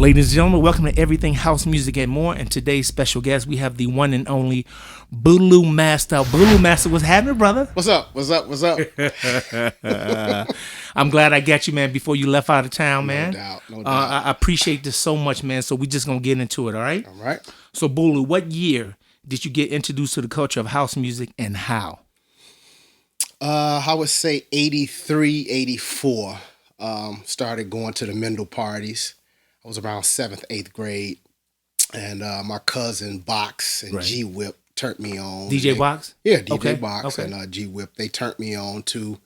Ladies and gentlemen, welcome to Everything House Music and More. And today's special guest, we have the one and only Boolumaster. Boolumaster, what's happening, brother? What's up? What's up? What's up? I'm glad I got you, man, before you left out of town, man. No doubt. No doubt. I appreciate this so much, man. So we just going to get into it, all right? All right. So, Boolu, what year did you get introduced to the culture of house music and how? I would say 83, 84. Started going to the Mendel parties. I was around 7th, 8th grade. And my cousin Box and Right. G-Whip turned me on. DJ Box? Yeah, DJ Okay, Box okay. and G-Whip. They turned me on to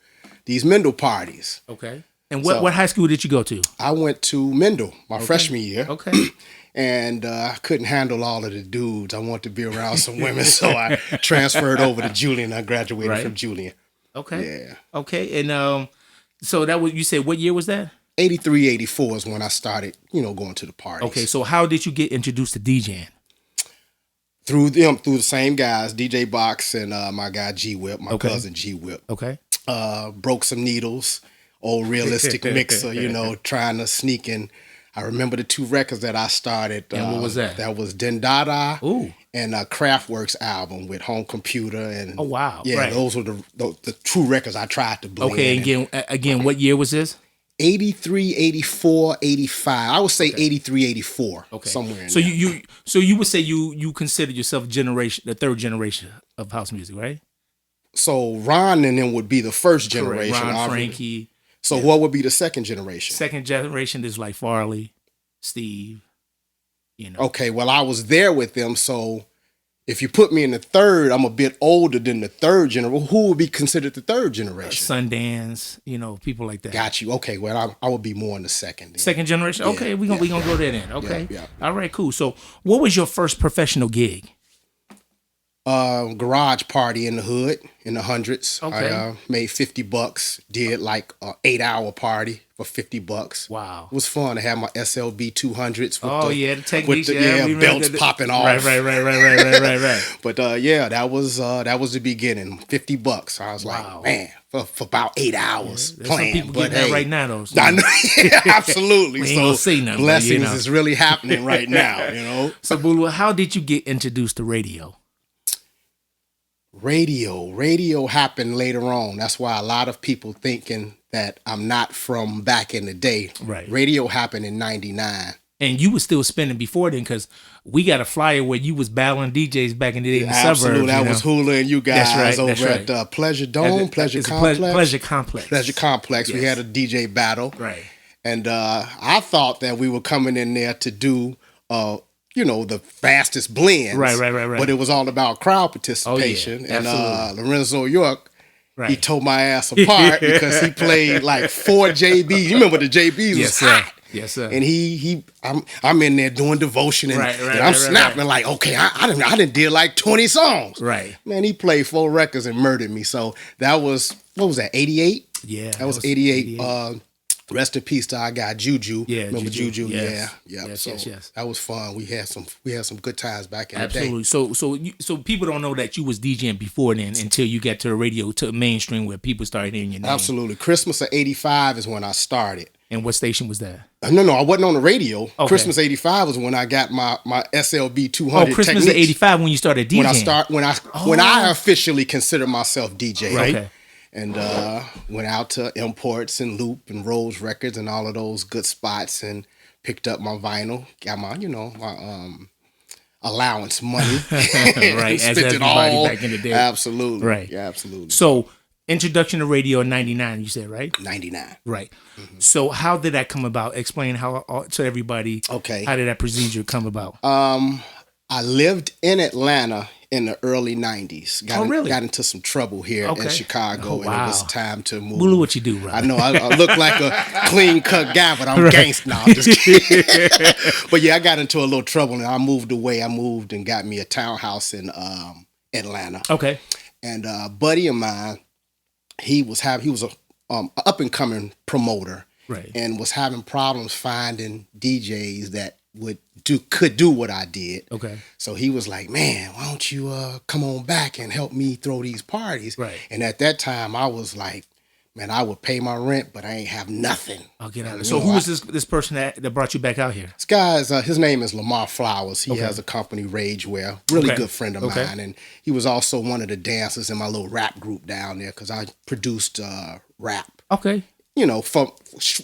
these Mendel parties. Okay. And what high school did you go to? I went to Mendel my freshman year. Okay. And I couldn't handle all of the dudes. I wanted to be around some women, so I transferred over to Julian. I graduated Right. from Julian. Okay. Yeah. Okay. And so that was, you said, what year was that? 83, 84 is when I started, going to the parties. Okay. So how did you get introduced to DJing? Through them, through the same guys, DJ Box and my guy G-Whip, my Okay. cousin G-Whip. Okay. Broke some needles, old realistic mixer, trying to sneak in. I remember the two records that I started. And what was that? That was Dendada Ooh. and Kraftwerk's album with Home Computer. And Oh, wow. Yeah, Right. those were the true records I tried to blend Okay. in. Again, what year was this? 83, 84, 85. I would say 83, 84. Okay. Somewhere in So there. you would say you consider yourself the third generation of house music, right? So Ron and them would be the first Correct. generation. Ron, obviously. Frankie. So what would be the second generation? Second generation is like Farley, Steve. Okay, well, I was there with them, so if you put me in the third, I'm a bit older than the third generation. Who would be considered the third generation? Sundance, people like that. Got you. Okay, well, I would be more in the second. Then. Second generation. Yeah, Okay, we gonna go there then. Okay. Yeah. All right, cool. So, what was your first professional gig? Garage party in the hood in the hundreds. Okay. I made $50. Did like an 8-hour party for $50. Wow. It was fun to have my SLB 200s. The techniques. With the belts popping off. Right. But that was the beginning. $50. I was Wow. like, man, for about 8 hours There's playing. some people But getting that hey, right now, though. So I know, yeah, absolutely. We ain't gonna say nothing, but, blessings is really happening right now. So, Boolu, how did you get introduced to radio? Radio happened later on. That's why a lot of people thinking that I'm not from back in the day. Right. Radio happened in 99. And you was still spinning before then, because we got a flyer where you was battling DJs back in the day in the Absolutely. suburbs. That was Hula and you guys That's right, over that's at Pleasure Dome, Pleasure It's Complex. Pleasure Complex. Pleasure Complex. We Yes. had a DJ battle. Right. And I thought that we were coming in there to do, the fastest blends. Right. But it was all about crowd participation. Oh, yeah. And Lorenzo York, Right. he tore my ass apart because he played like 4 JBs. You remember the JBs was hot. Yes, sir. And I'm in there doing devotion and, I'm snapping like, okay, I didn't did like 20 songs. Right. Man, he played 4 records and murdered me. So that was, what was that, 88? Yeah. That was 88. Rest in peace to our guy Juju. Yeah, remember Juju? Yes. Yeah. Yes. That was fun. We had some good times back in the Absolutely. day. So people don't know that you was DJing before then until you got to the radio, to the mainstream where people started hearing your name. Absolutely. Christmas of 85 is when I started. And what station was that? No, I wasn't on the radio. Okay. Christmas 85 was when I got my SLB 200 Christmas techniques. of 85 when you started DJing. When I officially consider myself DJ. Right. Okay. And went out to Imports and Loop and Rose Records and all of those good spots and picked up my vinyl, got my my allowance money, Right, as spent it everybody all back in the day. Absolutely, Right. yeah, absolutely. So introduction to radio in 99, you said, right? 99. Right. So how did that come about? Explain how to everybody. Okay. How did that procedure come about? I lived in Atlanta in the early 90s. Really? Got into some trouble here in Chicago, Oh, wow. and it was time to move. Boolu, what you do, right? I know I look like a clean-cut guy, but I'm gangster now. I'm just kidding. But yeah, I got into a little trouble, and I moved away. I moved and got me a townhouse in Atlanta. Okay. And a buddy of mine, he was a up-and-coming promoter, Right. and was having problems finding DJs that could do what I did. Okay. So he was like, man, why don't you come on back and help me throw these parties? Right. And at that time I was like man, I would pay my rent, but I ain't have nothing. I'll get out of it. So who was this person that brought you back out here? This guy's, his name is Lamar Flowers. He has a company, Rageware. Really good friend of mine. And he was also one of the dancers in my little rap group down there because I produced rap. Okay. You know,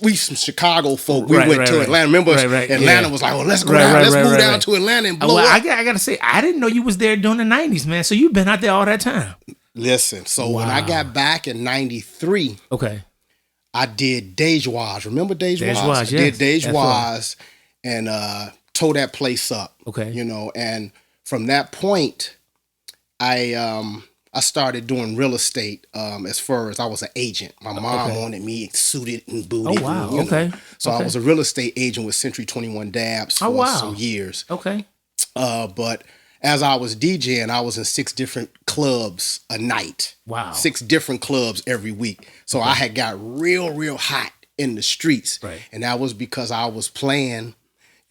we some Chicago folk. We went to Atlanta. Remember, Atlanta was like, "Well, let's go down. Let's move down to Atlanta and blow up." I gotta say, I didn't know you was there during the '90s, man. So you've been out there all that time. Listen, so when I got back in '93, I did Dejois. Remember Dejois? I did Dejois and tore that place up. Okay, you know, and from that point, I started doing real estate as far as I was an agent. My mom wanted me suited and booted. Oh, wow. And, you know. So I was a real estate agent with Century 21 Dabs for some years. Okay. But as I was DJing, I was in 6 different clubs a night. Wow. 6 different clubs every week. So I had got real hot in the streets. Right. And that was because I was playing,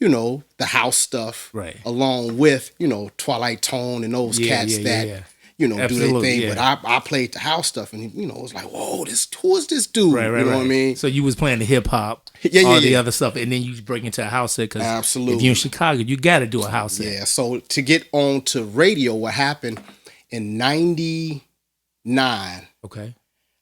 you know, the house stuff. Right. Along with, you know, Twilight Tone and those cats that... You know, do their thing, but I played the house stuff, and you know, it was like, whoa, who is this dude? You know what I mean? So you was playing the hip hop, all the other stuff, and then you break into a house set because if you're in Chicago, you got to do a house set. Yeah. So to get on to radio, what happened in '99? Okay.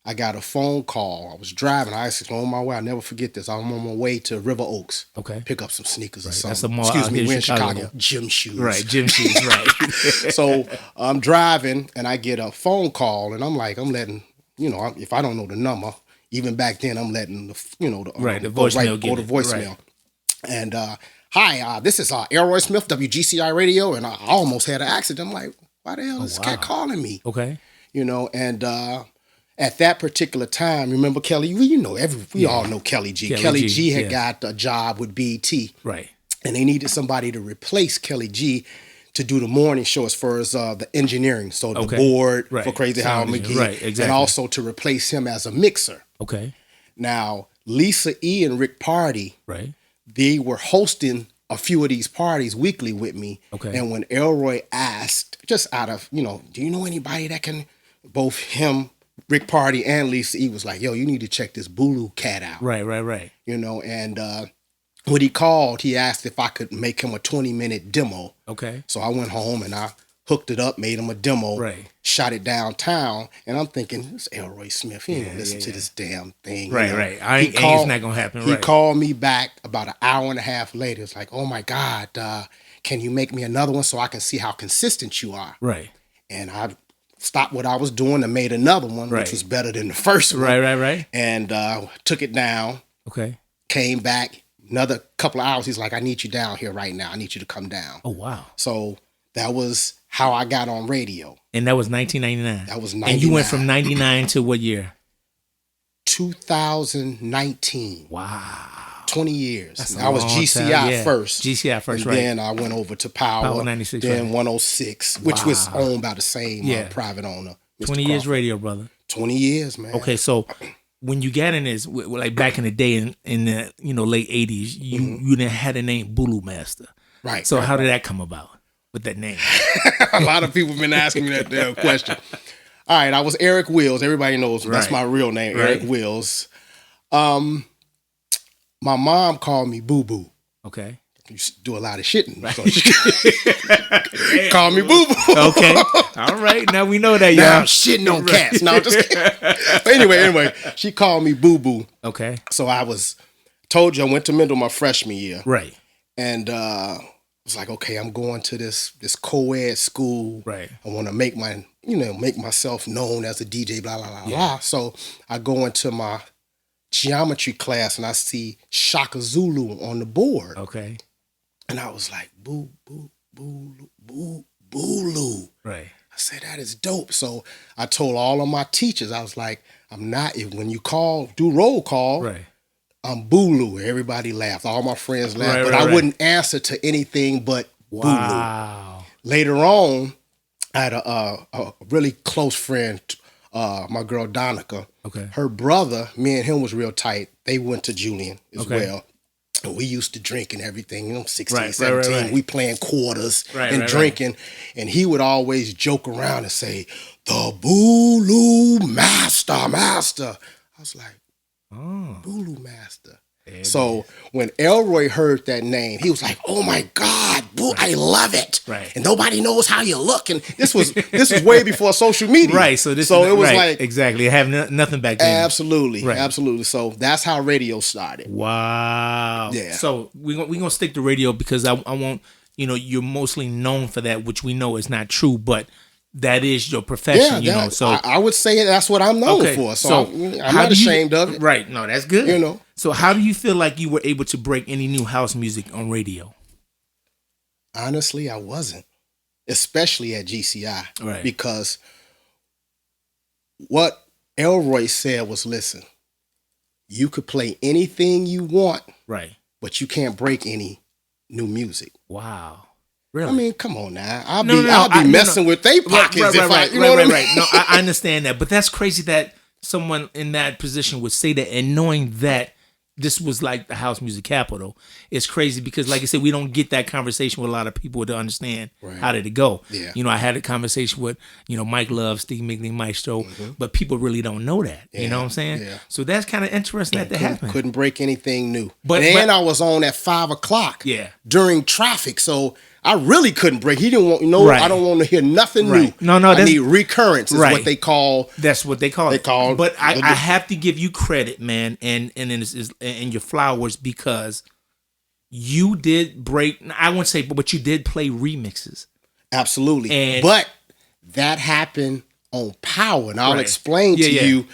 I got a phone call. I was driving. I was on my way. I'll never forget this. I'm on my way to River Oaks. Okay. Pick up some sneakers or something. That's a mall. Excuse me, we're in Chicago. Gym shoes. Right, gym shoes, right. So I'm driving and I get a phone call and I'm letting, you know, if I don't know the number, even back then I'm letting the, you know, the voicemail go to voicemail. Right. And hi, this is Elroy Smith, WGCI Radio, and I almost had an accident. I'm like, why the hell is this cat calling me? Okay. You know, and at that particular time, remember Kelly? You know, we all know Kelly G. Kelly G had got a job with BET. Right. And they needed somebody to replace Kelly G to do the morning show as far as the engineering. So the board for Crazy Howard McGee. Right, exactly. And also to replace him as a mixer. Okay. Now, Lisa E. and Rick Party, they were hosting a few of these parties weekly with me. Okay. And when Elroy asked, just out of, you know, do you know anybody that can, both him, Rick Party and Lisa E was like, yo, you need to check this Boolu cat out. Right. You know, and when he called, he asked if I could make him a 20-minute demo. Okay. So I went home and I hooked it up, made him a demo, shot it downtown, and I'm thinking, this Elroy Smith, he ain't gonna listen to this damn thing. Right. It's not gonna happen. He called me back about an hour and a half later. It's like, oh my God, can you make me another one so I can see how consistent you are? Right. And I stopped what I was doing and made another one, which was better than the first one. Right. And took it down. Okay. Came back, another couple of hours. He's like, I need you down here right now. I need you to come down. Oh, wow. So that was how I got on radio. And that was 1999? That was 99. And you went from 99 to what year? 2019. Wow. 20 years. I was GCI first. GCI first, and then I went over to Power 96, then 106, which was owned by the same private owner. Mr. 20 years radio, brother. 20 years, man. Okay, so when you got in this, like back in the day in the late 80s, you didn't had the name Boolumaster. Right. So how did that come about with that name? A lot of people have been asking me that damn question. All right, I was Eric Wills. Everybody knows that's my real name, Eric Wills. My mom called me Boo Boo. Okay. I used to do a lot of shitting. Right. So she called me Boo Boo. Okay. All right. Now we know that, y'all. Now I'm shitting on cats. No, just kidding. But anyway, she called me Boo Boo. Okay. So I told you I went to Mendel my freshman year. Right. And I was like, okay, I'm going to this co-ed school. Right. I want to make myself known as a DJ, blah, blah, blah, blah. So I go into my geometry class and I see Shaka Zulu on the board. Okay. And I was like, boo, boo, boo, boo, Boolu. Right. I said, that is dope. So I told all of my teachers, I was like, when you do roll call, I'm Boolu. Everybody laughed. All my friends laughed. But I wouldn't answer to anything but Boolu. Later on, I had a really close friend, my girl Donica. Okay. Her brother, me and him was real tight. They went to Julian as well. And we used to drink and everything, 16, 17. We playing quarters and drinking. And he would always joke around and say, the Boolumaster. I was like, Oh. Boolumaster. So when Elroy heard that name, he was like, "Oh my God, I love it!" Right. And nobody knows how you look. And this was way before social media, right? So it was like exactly. I have nothing back then. Absolutely, absolutely. So that's how radio started. Wow. Yeah. So we're gonna stick to radio because I want you're mostly known for that, which we know is not true, but that is your profession, So I would say that's what I'm known for. So I'm not ashamed of it. Right. No, that's good. So how do you feel like you were able to break any new house music on radio? Honestly, I wasn't, especially at GCI. Right. Because what Elroy said was, listen, you could play anything you want. Right. But you can't break any new music. Wow. Really? I mean, come on now. I'll be messing with their pockets if I, you know what I mean? Right. No, I understand that. But that's crazy that someone in that position would say that, and knowing that this was like the house music capital, it's crazy because, like I said, we don't get that conversation with a lot of people to understand how did it go. Yeah. I had a conversation with, Mike Love, Steve Migley, Maestro, but people really don't know that. Yeah. You know what I'm saying? Yeah. So that's kind of interesting that happened. Couldn't break anything new. But I was on at 5 o'clock during traffic, so I really couldn't break. He didn't want I don't want to hear nothing new. No, I need recurrence is what they call. That's what they call it. But I have to give you credit, man, and your flowers because you did break. I wouldn't say, but you did play remixes. Absolutely, but that happened on Power, and I'll explain to you.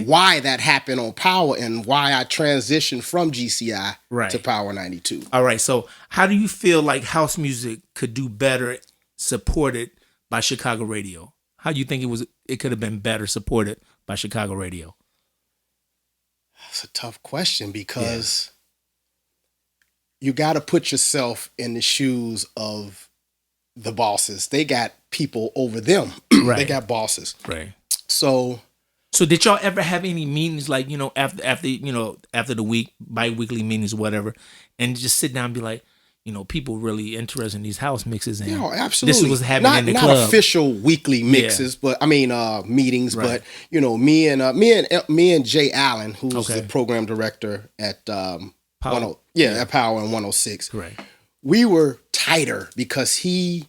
Why that happened on Power and why I transitioned from GCI to Power 92. All right. So how do you feel like house music could do better supported by Chicago radio? How do you think it could have been better supported by Chicago radio? That's a tough question because you got to put yourself in the shoes of the bosses. They got people over them. They got bosses. Right. So did y'all ever have any meetings like, after the week, bi-weekly meetings or whatever, and just sit down and be like, people really interested in these house mixes and absolutely. This was happening in the club. Not official weekly mixes, but I mean meetings, but me and Jay Allen, who's the program director at Power. At Power and 106. Right. We were tighter because he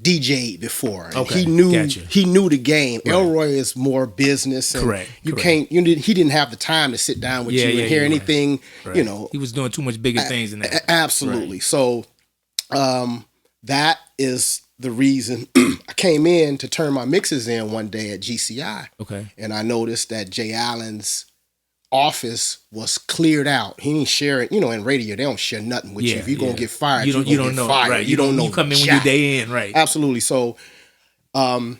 DJ'd before. And he knew the game. Right. Elroy is more business. And he didn't have the time to sit down with you and hear anything. Right. He was doing too much bigger things than that. Absolutely. Right. So that is the reason I came in to turn my mixes in one day at GCI. Okay. And I noticed that Jay Allen's office was cleared out. He didn't share it. In radio, they don't share nothing with you. If you're going to get fired, you don't know. Fired. Right. You don't know. You come in when you day in, right. Absolutely. So I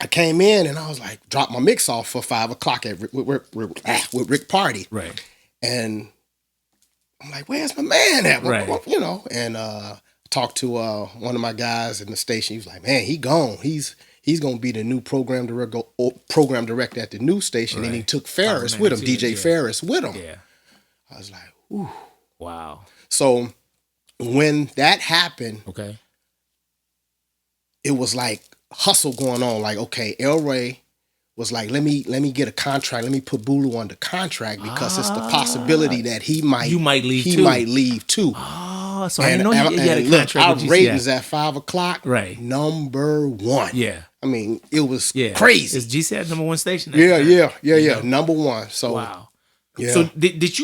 came in and I was like, dropped my mix off for 5 o'clock with Rick Party. Right. And I'm like, where's my man at? Right. And talked to one of my guys in the station. He was like, man, he gone. He's going to be the new program director at the new station. Right. And he took Ferris with him, DJ Ferris with him. Yeah. I was like, ooh. Wow. So when that happened, it was like hustle going on. Like, okay, Elroy was like, let me get a contract. Let me put Boolu under contract because it's the possibility that you might leave too. Oh, so I didn't know you had a contract. Our ratings at 5 o'clock, right? Number one. Yeah. I mean, it was crazy. It's GCI number one station. Yeah. Number one. So wow. Yeah. So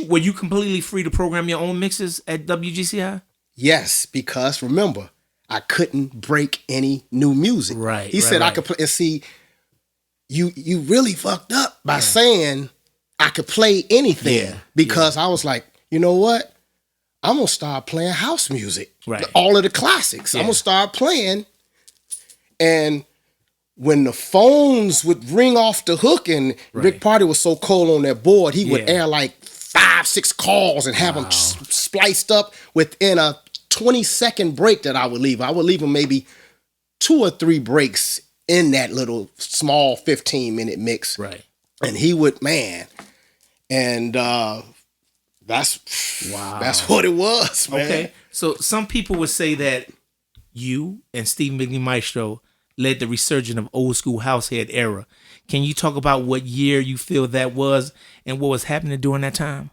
were you completely free to program your own mixes at WGCI? Yes, because remember, I couldn't break any new music. Right. He said I could play. And see, you really fucked up by saying I could play anything because I was like, you know what? I'm gonna start playing house music. Right. All of the classics. I'm gonna start playing, and when the phones would ring off the hook and Rick Party was so cold on that board, he would air like 5-6 calls and have them spliced up within a 20-second break that I would leave. I would leave him maybe 2 or 3 breaks in that little small 15-minute mix. Right. And he would, and that's what it was, man. Okay. So some people would say that you and Steve Migley Maestro led the resurgence of old school house head era. Can you talk about what year you feel that was and what was happening during that time?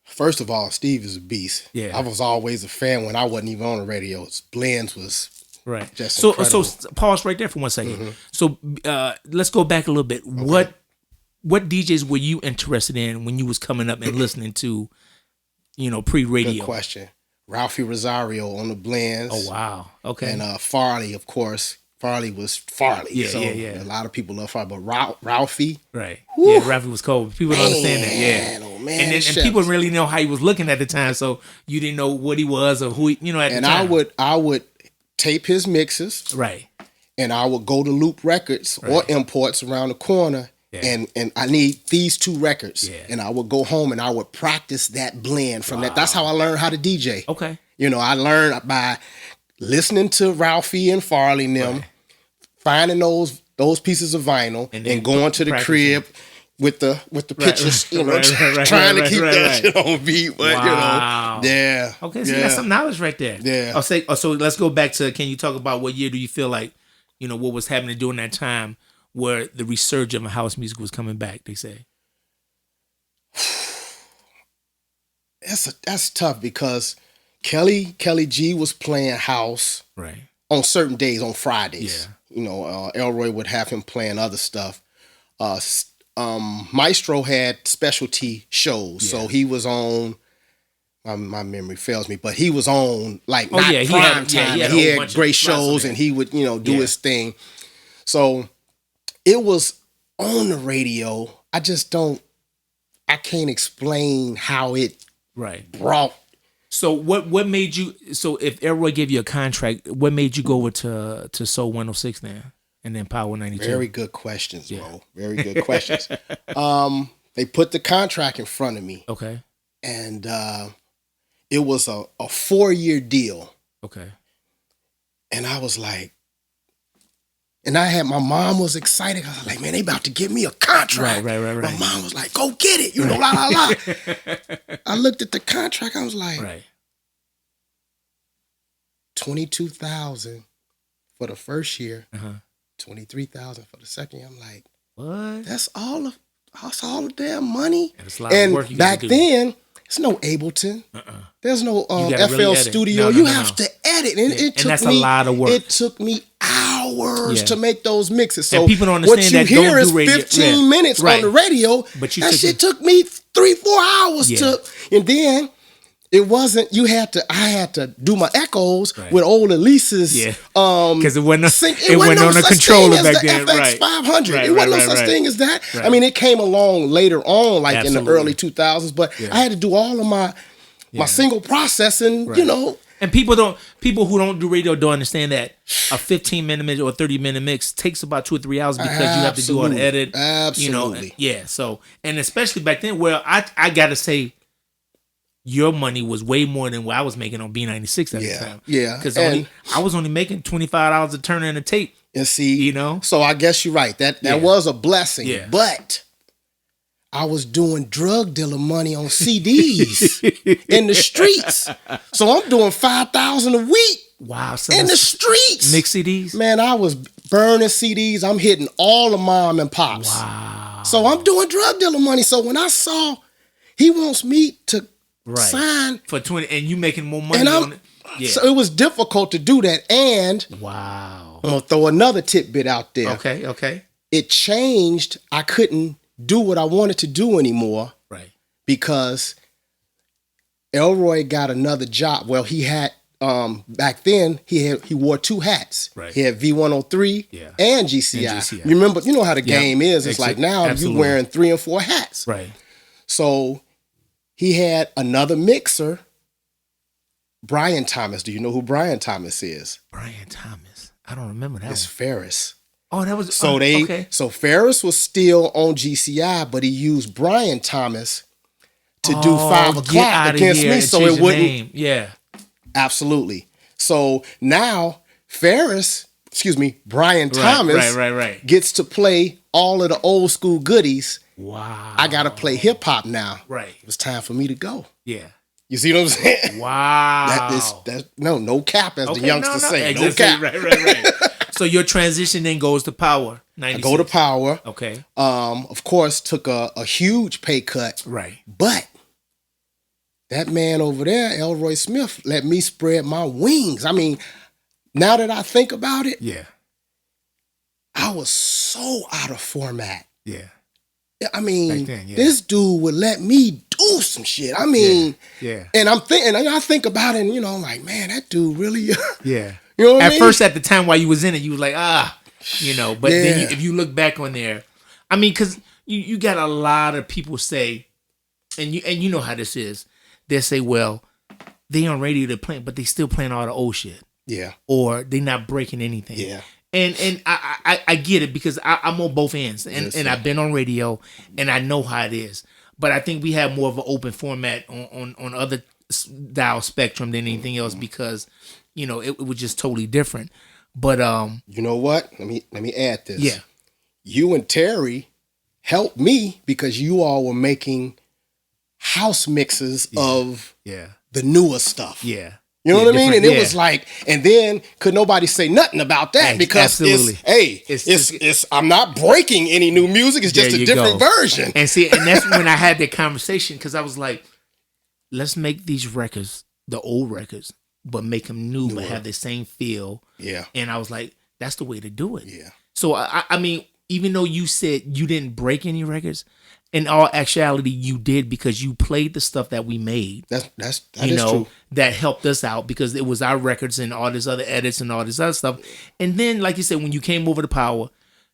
First of all, Steve is a beast. Yeah. I was always a fan when I wasn't even on the radio. Blends was right. just so incredible. pause right there for 1 second. So let's go back a little bit. Okay. What DJs were you interested in when you was coming up and listening to, pre-radio? Good question. Ralphie Rosario on the blends. Oh wow. Okay. And Farley, of course. Farley was Farley. Yeah, A lot of people love Farley, but Ralphie. Right. Whew. Yeah, Ralphie was cold. People don't understand that. Yeah. Oh man. And people didn't really know how he was looking at the time, so you didn't know what he was or who he, at the time. And I would tape his mixes. Right. And I would go to Loop Records or Imports around the corner. Yeah. And I need these 2 records. Yeah. And I would go home and I would practice that blend from that. That's how I learned how to DJ. Okay. I learned by listening to Ralphie and Farley and them, finding those pieces of vinyl and going to the crib with the pictures, trying to keep that shit on beat. But yeah. Okay, so that's some knowledge right there. Yeah. So let's go back to, can you talk about what year do you feel like, what was happening during that time where the resurgence of house music was coming back, they say? That's tough because Kelly G was playing house on certain days, on Fridays. Yeah. Elroy would have him playing other stuff. Maestro had specialty shows, so he was on. My memory fails me, but he was on not prime time. He had great shows, and he would do his thing. So it was on the radio. I can't explain how it brought. So what made you? So if Elroy gave you a contract, what made you go over to Soul 106 then, and then Power 92? Very good questions, bro. Very good questions. They put the contract in front of me. Okay. And it was a 4-year deal. Okay. And I was like, my mom was excited. I was like, man, they about to give me a contract. Right. My mom was like, go get it. La, la, la. I looked at the contract. I was like, $22,000 for the first year, $23,000 for the second year. I'm like, what? That's all the damn money. And back then, there's no Ableton. There's no FL really Studio. You have to edit, and it took that's me a lot of work. It took me hours to make those mixes. So and people don't understand what you hear is radio. 15 minutes on the radio. But that shit took me 3-4 hours and then it wasn't. I had to do my echoes with old Elise's. Because it wasn't no on a controller back then. FX 500. It wasn't no such thing as that. I mean, it came along later on, in the early 2000s. But I had to do all of my single processing. And people who don't do radio don't understand that a 15-minute mix or a 30-minute mix takes about 2 or 3 hours because you have to do all the edit. Absolutely. So, and especially back then, where I gotta say, your money was way more than what I was making on B96 at the time. Yeah. Because I was only making $25 a turn in a tape. And see, so I guess you're right. That was a blessing. Yeah. But I was doing drug dealer money on CDs in the streets. So I'm doing $5,000 a week. Wow. So in the streets. Mix CDs? Man, I was burning CDs. I'm hitting all the mom and pops. Wow. So I'm doing drug dealer money. So when I saw he wants me to sign for 20, and you making more money on it. So it was difficult to do that. And wow. I'm gonna throw another tidbit out there. Okay. It changed. I couldn't do what I wanted to do anymore. Right. Because Elroy got another job. Well, he had back then he wore 2 hats. Right. He had V103 and GCI. Remember, you know how the game is. It's like now you're wearing 3 and 4 hats. Right. So he had another mixer, Brian Thomas. Do you know who Brian Thomas is? Brian Thomas. I don't remember that. It's Ferris. Oh, that was So Ferris was still on GCI, but he used Brian Thomas to do 5 o'clock against me, so it wouldn't. Name. Yeah, absolutely. So now Brian Thomas, gets to play all of the old school goodies. Wow. I got to play hip hop now. Right. It was time for me to go. Yeah. You see what I'm saying? Wow. That's no cap, as the youngsters say. No cap. Right. So your transition then goes to Power. I go to Power. Okay. Of course, took a huge pay cut. Right. But that man over there, Elroy Smith, let me spread my wings. I mean, now that I think about it, Yeah. I was so out of format. Yeah. I mean, Back then, yeah. this dude would let me do some shit. I mean, Yeah. And I'm thinking, and I think about it, and I'm like, man, that dude really. Yeah. You know what I mean? At first, at the time while you was in it, you was like, but then Yeah. if you look back on there, I mean, because you got a lot of people say, and you know how this is, they say, well, they on radio to play, but they still playing all the old shit. Yeah. Or they not breaking anything. Yeah. And I get it because I'm on both ends, and I've been on radio, and I know how it is. But I think we have more of an open format on other dial spectrum than anything else because, it was just totally different. But you know what? Let me add this. Yeah. You and Terry helped me because you all were making house mixes of the newer stuff. Yeah. You know what I mean? And it was like, and then could nobody say nothing about that because it's I'm not breaking any new music. It's just a different version. And see, and that's when I had that conversation because I was like, let's make these records, the old records, but make them new, but have the same feel. Yeah. And I was like, that's the way to do it. Yeah. So I mean, even though you said you didn't break any records, in all actuality, you did because you played the stuff that we made. That is true. That helped us out because it was our records and all this other edits and all this other stuff. And then, like you said, when you came over to Power,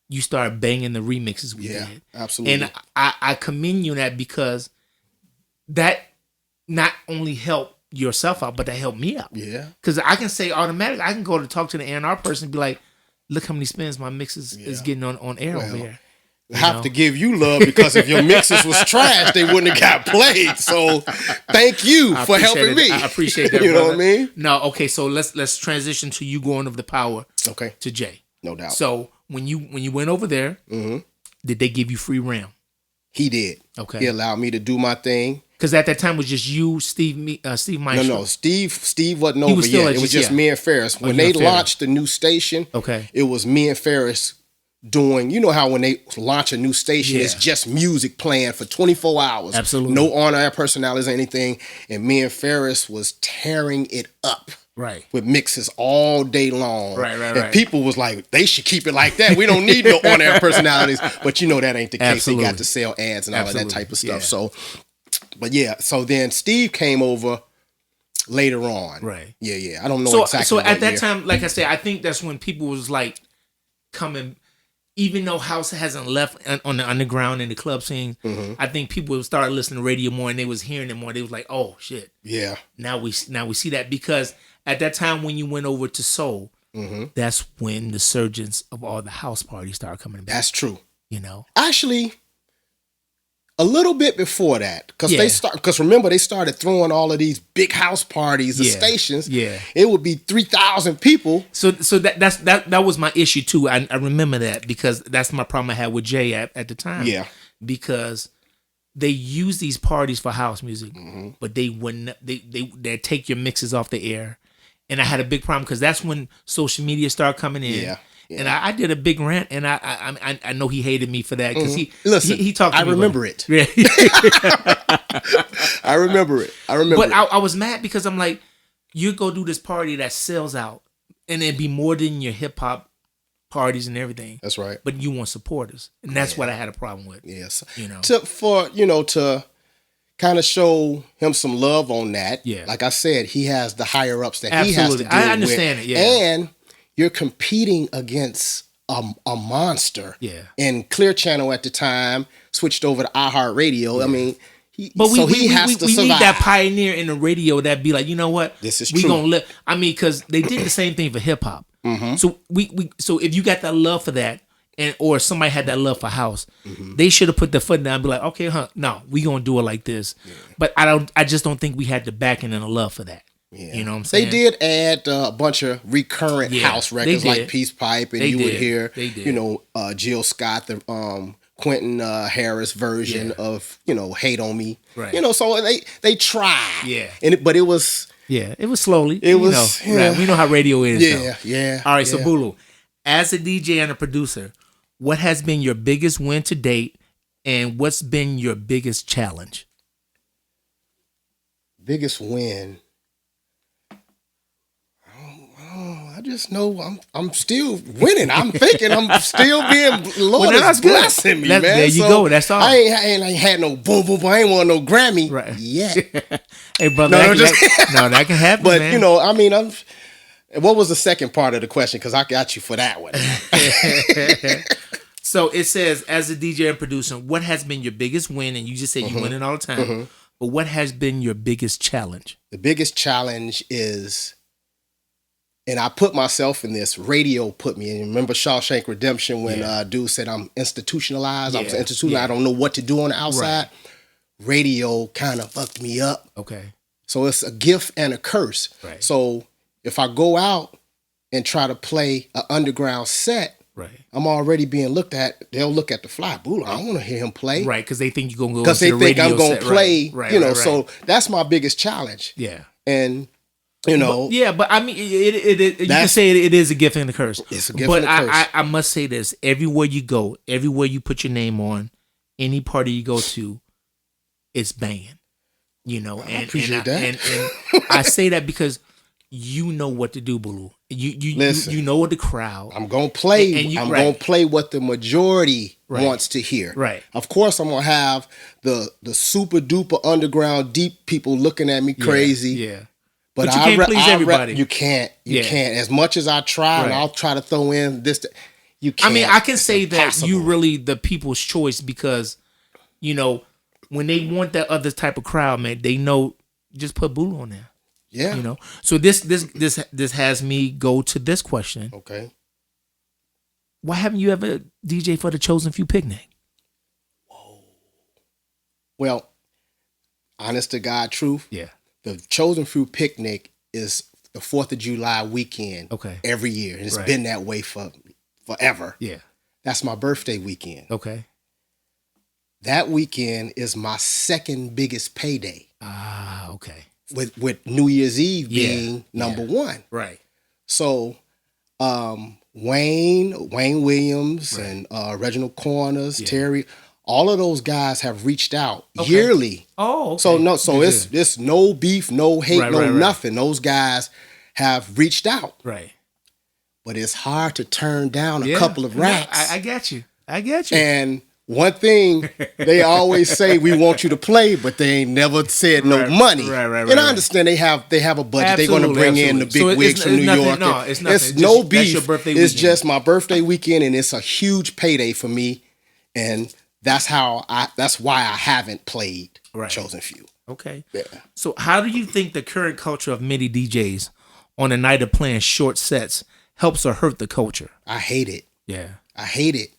you started banging the remixes we did. Absolutely. And I commend you on that because that not only helped yourself out, but that helped me out. Yeah. Because I can say automatically, I can go to talk to the A&R person and be like, look how many spins my mixes is getting on air over here. Have to give you love because if your mixes was trash, they wouldn't have got played. So thank you for helping me. I appreciate that. You know what I mean? No, okay. So let's transition to you going over the Power. Okay. To Jay. No doubt. So when you went over there, did they give you free RAM? He did. Okay. He allowed me to do my thing. Because at that time it was just you, Steve Maestro. No. Steve wasn't over yet. It was just me and Ferris. When they launched the new station, it was me and Ferris doing, you know how when they launch a new station, it's just music playing for 24 hours. Absolutely. No on-air personalities or anything. And me and Ferris was tearing it up. Right. With mixes all day long. Right. People was like, they should keep it like that. We don't need no on-air personalities. But you know that ain't the case. Absolutely. They got to sell ads and all of that type of stuff. So, but so then Steve came over later on. Right. Yeah. I don't know exactly. So at that time, like I said, I think that's when people was like coming. Even though house hasn't left on the underground and the club scene, I think people started listening to radio more and they was hearing it more. They was like, "Oh shit, yeah." Now we see that because at that time when you went over to soul, that's when the surgence of all the house parties started coming back. That's true. Actually, a little bit before that, because remember they started throwing all of these big house parties at stations. Yeah, it would be 3,000 people. So that was my issue too. I remember that because that's my problem I had with Jay at the time. Yeah, because they use these parties for house music, but they wouldn't. They take your mixes off the air, and I had a big problem because that's when social media started coming in. Yeah. And I did a big rant, and I know he hated me for that because he talked. To me remember it. Yeah. I remember it. But I was mad because I'm like, you go do this party that sells out, and it'd be more than your hip hop parties and everything. That's right. But you want supporters, and that's what I had a problem with. Yes. To kind of show him some love on that. Yeah. Like I said, he has the higher ups that he has to deal with. I understand it. Yeah. And you're competing against a monster. Yeah. And Clear Channel at the time switched over to iHeartRadio. Yeah. I mean, we need that pioneer in the radio that be like, you know what? This is true. We gonna live. I mean, because they did the same thing for hip hop. So so if you got that love for that, or somebody had that love for house, they should have put their foot down and be like, okay, no, we gonna do it like this. Yeah. But I just don't think we had the backing and the love for that. Yeah. You know what I'm saying? They did add a bunch of recurrent house records like Peace Pipe, and would hear, Jill Scott, the Quentin Harris version of, Hate on Me. Right. So they tried. Yeah. But it was... Yeah, it was slowly. Right. We know how radio is. Yeah. All right, so Boolu, as a DJ and a producer, what has been your biggest win to date, and what's been your biggest challenge? Biggest win. I just know I'm still winning. I'm thinking I'm still being Lord is blessing me, man. There you go. That's all. I ain't had no boom boom. I ain't want no Grammy yet. Hey brother, that can happen. But man. you know, I mean, what was the second part of the question? Because I got you for that one. So it says, as a DJ and producer, what has been your biggest win? And you just said you win it all the time. But what has been your biggest challenge? The biggest challenge is, and I put myself in this, radio put me in. Remember Shawshank Redemption when dude said I'm institutionalized? I was institutionalized. I don't know what to do on the outside. Right. Radio kind of fucked me up. Okay. So it's a gift and a curse. Right. So if I go out and try to play an underground set, I'm already being looked at. They'll look at the fly. Boo, I don't want to hear him play. Right, because they think you're going to go because they think I'm going to play. Right, you know, so that's my biggest challenge. Yeah. And, you know. But I mean, you can say it is a gift and a curse. It's a gift and a curse. But I must say this. Everywhere you go, everywhere you put your name on, any party you go to, it's banging. You know, I appreciate that. And I say that because you know what to do, Booloo. You know what the crowd. I'm gonna play. I'm gonna play what the majority wants to hear. Right. Of course, I'm gonna have the super duper underground deep people looking at me crazy. Yeah. But you can't please everybody. You can't. You can't. As much as I try, and I'll try to throw in this. You can't. I mean, I can say that you really the people's choice because, you know, when they want that other type of crowd, man, they know just put Booloo on there. Yeah. You know. So this has me go to this question. Okay. Why haven't you ever DJ for the Chosen Few picnic? Whoa. Well, honest to God truth. Yeah. The Chosen Few picnic is the 4th of July weekend. Okay. Every year. And it's been that way for forever. Yeah. That's my birthday weekend. Okay. That weekend is my second biggest payday. Ah, okay. With New Year's Eve being number one. Right. So Wayne Williams and Reginald Corners, Terry, all of those guys have reached out yearly. Oh, okay. So it's no beef, no hate, nothing. Those guys have reached out. Right. But it's hard to turn down a couple of racks. I get you. And one thing they always say, we want you to play, but they ain't never said no money. Right. And I understand they have a budget. They're going to bring in the big wigs from New York. No, it's nothing. It's no beef. That's your birthday weekend. It's just my birthday weekend, and it's a huge payday for me. And that's why I haven't played Chosen Few. Okay. Yeah. So how do you think the current culture of MIDI DJs on a night of playing short sets helps or hurt the culture? I hate it. Yeah. I hate it.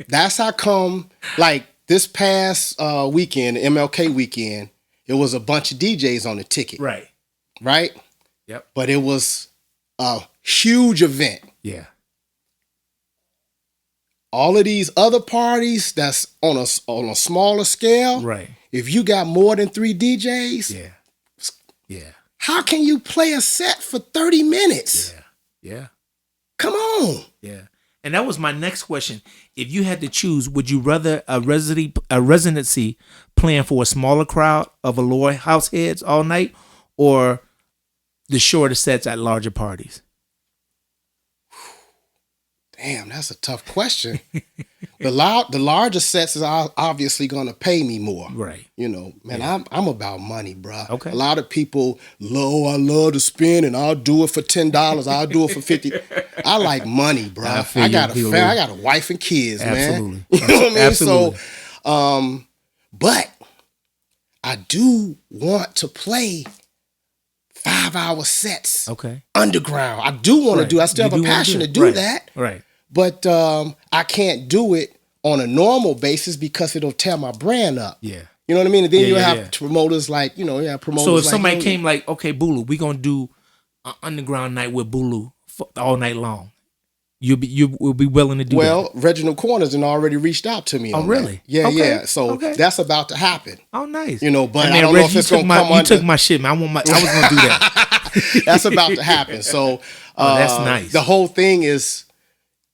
That's how come, like this past weekend, MLK weekend, it was a bunch of DJs on the ticket. Right. Yep. But it was a huge event. Yeah. All of these other parties that's on a smaller scale. Right. If you got more than 3 DJs. Yeah. How can you play a set for 30 minutes? Yeah. Come on. Yeah. And that was my next question. If you had to choose, would you rather a residency plan for a smaller crowd of Elroy house heads all night, or the shorter sets at larger parties? Damn, that's a tough question. The larger sets is obviously going to pay me more. Right. You know, man, I'm about money, bro. Okay. A lot of people, I love to spend, and I'll do it for $10. I'll do it for $50. I like money, bro. I got a wife and kids, Absolutely. man. You know what I mean? Absolutely. So, but I do want to play 5-hour sets. Okay. Underground. I do want to do. I still have a passion to do that. Right. But I can't do it on a normal basis because it'll tear my brand up. Yeah. You know what I mean? And then you have promoters like, promoters. So if like, somebody came like, okay, Booloo, we're going to do an underground night with Booloo all night long, you will be willing to do that? Well, Reginald Corners and already reached out to me. Oh, really? That. Yeah. So that's about to happen. Oh, nice. But I don't know if it's going to come under. You took my shit, man. I was going to do that. That's about to happen. So that's nice. The whole thing is,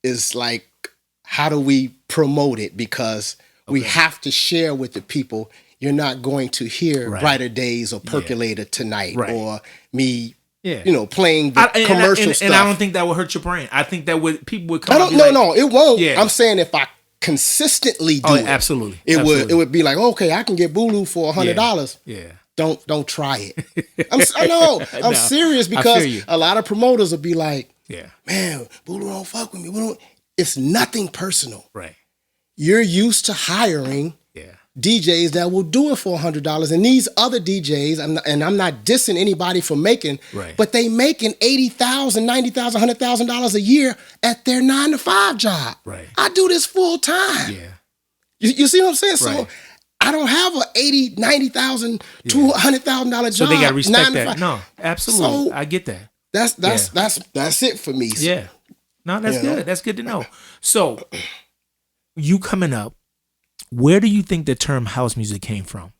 is like, how do we promote it? Because we have to share with the people. You're not going to hear Brighter Days or Percolator tonight or me, playing the commercial stuff. And I don't think that would hurt your brand. I think that people would come. No, it won't. Yeah. I'm saying if I consistently do it, absolutely, it would be like, okay, I can get Booloo for $100. Yeah. Don't try it. I'm serious, because a lot of promoters will be like, man, Booloo don't fuck with me. It's nothing personal. Right. You're used to hiring DJs that will do it for $100, and these other DJs, I'm not dissing anybody for making, but they making $80,000, $90,000, $100,000 a year at their 9-to-5 job. Right. I do this full time. Yeah. You see what I'm saying? Right. So I don't have a $80,000, $90,000, $200,000 job. So they gotta respect that. No, absolutely. So I get that. That's it for me. Yeah. No, that's good. That's good to know. So you coming up, where do you think the term house music came from?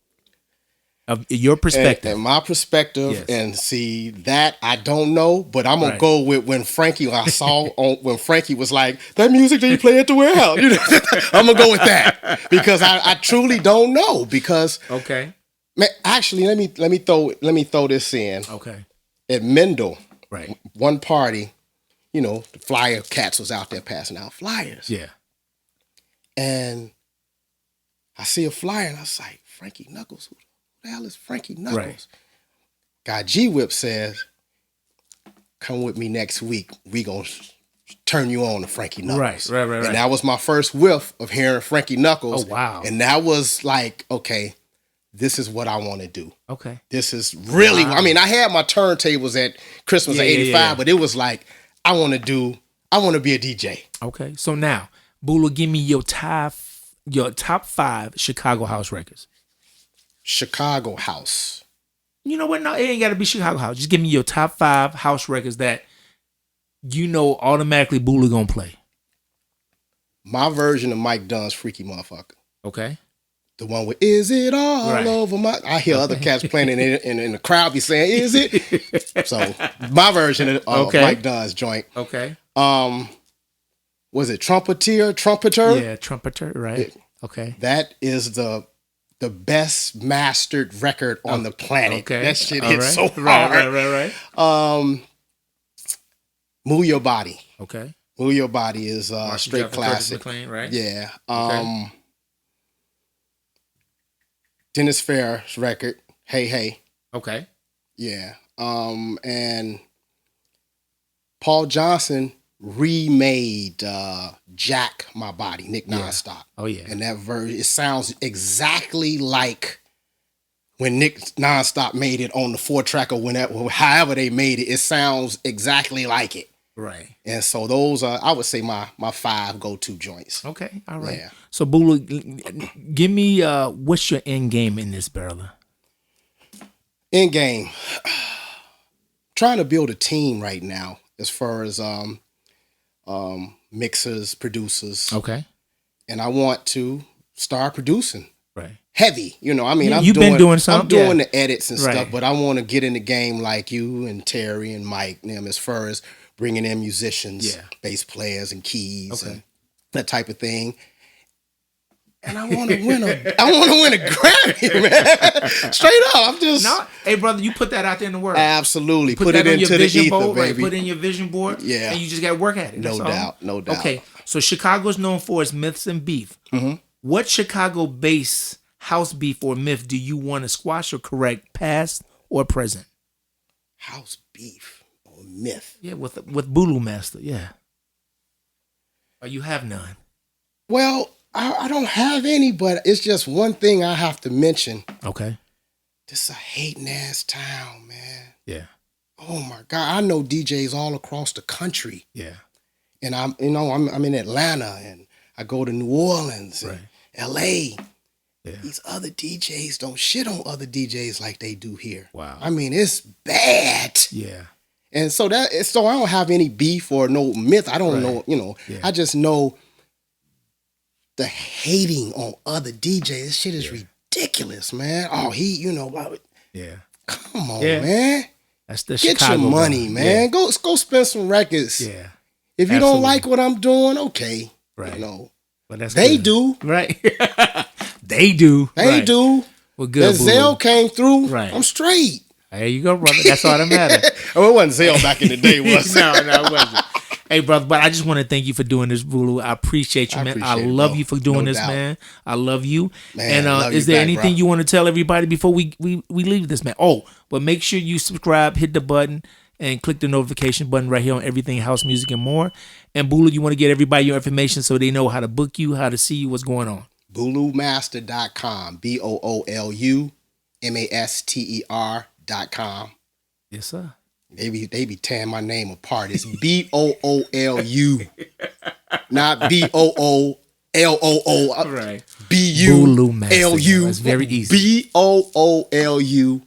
Of your perspective. And my perspective, and see that I don't know, but I'm gonna go with when Frankie when Frankie was like, that music that you play at the warehouse. I'm gonna go with that, because I truly don't know, because man, actually let me throw this in. Okay. At Mendel, one party, the flyer cats was out there passing out flyers. Yeah. And I see a flyer and I was like, Frankie Knuckles? Who the hell is Frankie Knuckles? Right. Guy G-Whip says, come with me next week. We gonna turn you on to Frankie Knuckles. Right. And that was my first whiff of hearing Frankie Knuckles. Oh, wow. And that was like, okay, this is what I want to do. Okay. This is really, I mean, I had my turntables at Christmas of 85, but it was like, I want to be a DJ. Okay. So now, Booloo, give me your top 5 Chicago house records. Chicago house. You know what? No, it ain't got to be Chicago house. Just give me your top 5 house records that automatically Booloo gonna play. My version of Mike Dunn's Freaky Motherfucker. Okay. The one with "Is it all over my?" I hear other cats playing it in the crowd be saying, "Is it?" So my version of Mike Dunn's joint. Okay. Was it Trumpeter? Yeah, Trumpeter. Right. Okay. That is the best mastered record on the planet. Okay. That shit hits so hard. Right. Move Your Body. Okay. Move Your Body is straight classic. McLean, right? Yeah. Okay. Dennis Farr's record, Hey Hey. Okay. Yeah. And Paul Johnson remade Jack My Body, Nick Nonstop. Oh yeah. And that version, it sounds exactly like when Nick Nonstop made it on the 4-track or however they made it. It sounds exactly like it. Right. And so those are, I would say, my 5 go-to joints. Okay. All right. Yeah. So Booloo, give me what's your end game in this, Berla? End game. Trying to build a team right now as far as mixers, producers. Okay. And I want to start producing. Right. Heavy. You've been doing something. I'm doing the edits and stuff, but I want to get in the game like you and Terry and Mike, them, as far as bringing in musicians, bass players and keys and that type of thing. And I want to win a Grammy, man. Straight up. Hey brother, you put that out there in the world. Absolutely. Put it into the ether, board, baby. Put it in your vision board. Yeah. And you just got to work at it. No doubt. Okay. So Chicago's known for its myths and beef. Mm-hmm. What Chicago-based house beef or myth do you want to squash or correct, past or present? House beef. Myth. Yeah, with Boolumaster, yeah. Or you have none? Well, I don't have any, but it's just one thing I have to mention. Okay. This is a hating ass town, man. Yeah. Oh my God, I know DJs all across the country. Yeah. And I'm in Atlanta, and I go to New Orleans and LA. Yeah. These other DJs don't shit on other DJs like they do here. Wow. I mean, it's bad. Yeah. And so I don't have any beef or no myth. I don't know, Yeah. I just know the hating on other DJs. This shit is ridiculous, man. Oh, yeah. Come on, man. That's the Chicago. Get your money, man. Yeah. Go spend some records. Yeah. If you don't like what I'm doing, okay. Right. You know, but that's they good. do. Right. They do. They right. do. Well, good. That Zelle came through. Right. I'm straight. There you go, brother. That's all that matters. Oh, it wasn't Zelle back in the day, was it? No, it wasn't. Hey, brother, but I just want to thank you for doing this, Booloo. I appreciate you, man. I love you for doing this, man. I love you. Man, and is there anything you want to tell everybody before we leave this, man? Oh, but make sure you subscribe, hit the button, and click the notification button right here on Everything House Music and More. And Booloo, you want to get everybody your information so they know how to book you, how to see you, what's going on. Boolumaster.com. BOOLUMASTER.com. Yes, sir. They be tearing my name apart. It's BOOLU, not BOOLOO. Right. BULU. It's very easy. BOOLU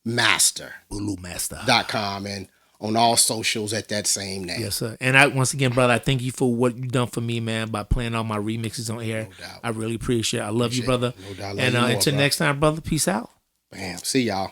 Master. Boolumaster.com and on all socials at that same name. Yes, sir. And once again, brother, I thank you for what you've done for me, man, by playing all my remixes on air. No doubt. I really appreciate it. I love you, brother. No doubt. And until next time, brother, peace out. Bam. See y'all.